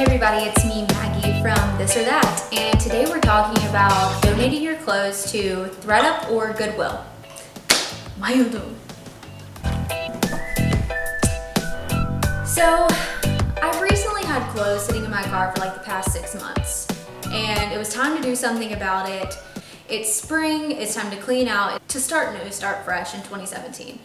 Hey everybody, it's me, Maggie from This or That, and today we're talking about donating your clothes to ThredUP or Goodwill. So, I've recently had clothes sitting in my car for like the past 6 months, and it was time to do something about it. It's spring, it's time to clean out, to start new, start fresh in 2017.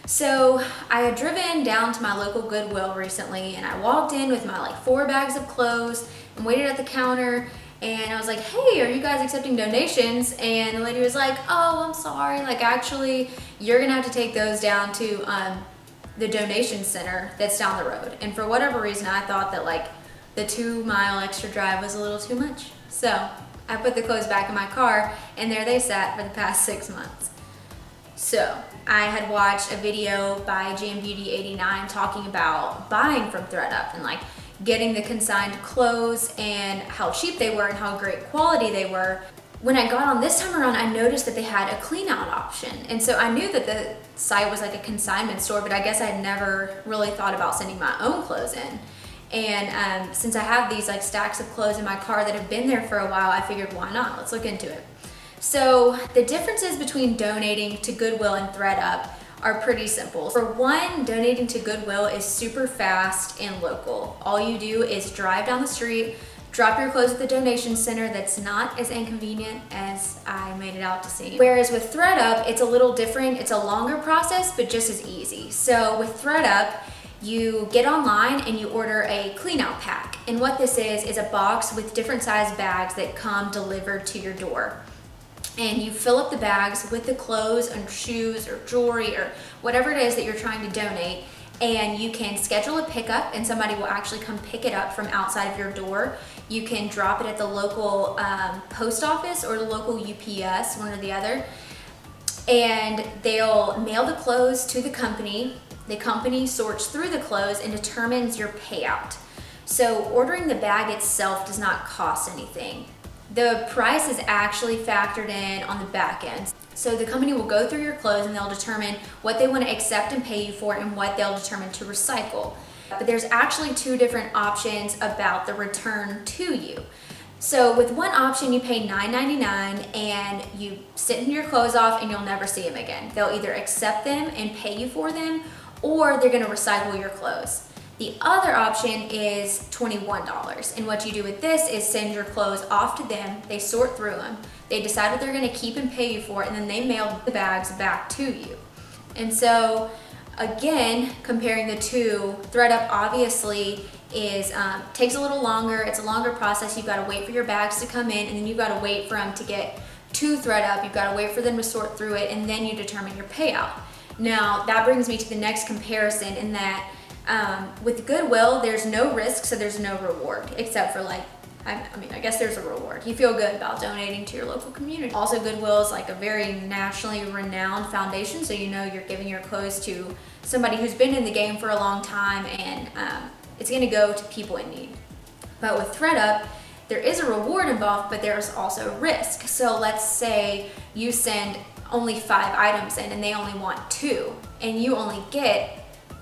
So I had driven down to my local Goodwill recently, and I walked in with my like 4 bags of clothes and waited at the counter, and I was like, hey, are you guys accepting donations? And the lady was like, oh, I'm sorry, like actually you're gonna have to take those down to the donation center that's down the road. And for whatever reason, I thought that like the 2-mile extra drive was a little too much. So I put the clothes back in my car, and there they sat for the past 6 months. So I had watched a video by JamBeauty89 talking about buying from ThredUP and like getting the consigned clothes and how cheap they were and how great quality they were. When I got on this time around, I noticed that they had a clean out option. And so I knew that the site was like a consignment store, but I guess I had never really thought about sending my own clothes in. And since I have these like stacks of clothes in my car that have been there for a while, I figured, why not? Let's look into it. So the differences between donating to Goodwill and ThredUP are pretty simple. For one, donating to Goodwill is super fast and local. All you do is drive down the street, drop your clothes at the donation center. That's not as inconvenient as I made it out to seem. Whereas with ThredUP, it's a little different. It's a longer process, but just as easy. So with ThredUP, you get online and you order a clean out pack. And what this is a box with different size bags that come delivered to your door. And you fill up the bags with the clothes and shoes or jewelry or whatever it is that you're trying to donate, and you can schedule a pickup and somebody will actually come pick it up from outside of your door. You can drop it at the local post office or the local UPS, one or the other, and they'll mail the clothes to the company. The company sorts through the clothes and determines your payout. So ordering the bag itself does not cost anything. The price is actually factored in on the back end. So the company will go through your clothes and they'll determine what they want to accept and pay you for and what they'll determine to recycle. But there's actually 2 different options about the return to you. So with one option, you pay $9.99 and you sit in your clothes off and you'll never see them again. They'll either accept them and pay you for them, or they're going to recycle your clothes. The other option is $21, and what you do with this is send your clothes off to them, they sort through them, they decide what they're going to keep and pay you for, and then they mail the bags back to you. And so again, comparing the two, ThredUP obviously is takes a little longer, it's a longer process. You've got to wait for your bags to come in, and then you've got to wait for them to get to ThredUP, you've got to wait for them to sort through it, and then you determine your payout. Now that brings me to the next comparison, in that with Goodwill, there's no risk, so there's no reward, except for like, I guess there's a reward. You feel good about donating to your local community. Also, Goodwill is like a very nationally renowned foundation, so you know you're giving your clothes to somebody who's been in the game for a long time, and it's gonna go to people in need. But with ThredUP, there is a reward involved, but there's also risk. So let's say you send only 5 items in and they only want 2, and you only get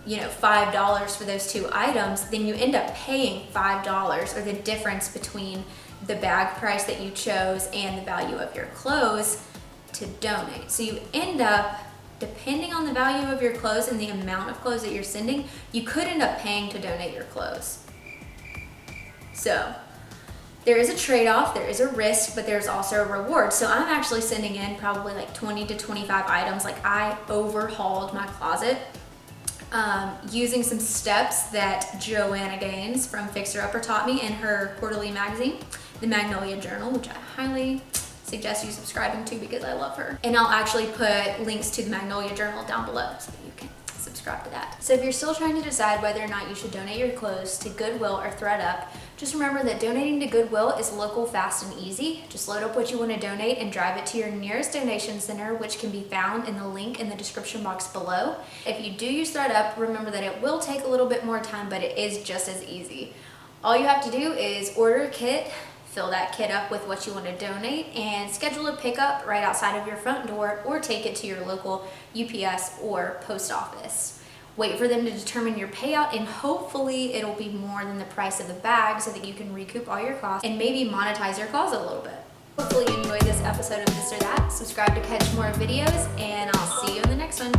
$5 for those 2 items, then you end up paying $5, or the difference between the bag price that you chose and the value of your clothes, to donate. So you end up, depending on the value of your clothes and the amount of clothes that you're sending, you could end up paying to donate your clothes. So there is a trade-off, there is a risk, but there's also a reward. So I'm actually sending in probably like 20 to 25 items. Like, I overhauled my closet using some steps that Joanna Gaines from Fixer Upper taught me in her quarterly magazine, the Magnolia Journal, which I highly suggest you subscribing to because I love her. And I'll actually put links to the Magnolia Journal down below so that you can subscribe to that. So if you're still trying to decide whether or not you should donate your clothes to Goodwill or ThredUP, just remember that donating to Goodwill is local, fast, and easy. Just load up what you want to donate and drive it to your nearest donation center, which can be found in the link in the description box below. If you do use ThredUP, remember that it will take a little bit more time, but it is just as easy. All you have to do is order a kit, fill that kit up with what you want to donate, and schedule a pickup right outside of your front door, or take it to your local UPS or post office. wait for them to determine your payout, and hopefully it'll be more than the price of the bag so that you can recoup all your costs and maybe monetize your closet a little bit. Hopefully you enjoyed this episode of This or That. Subscribe to catch more videos, and I'll see you in the next one.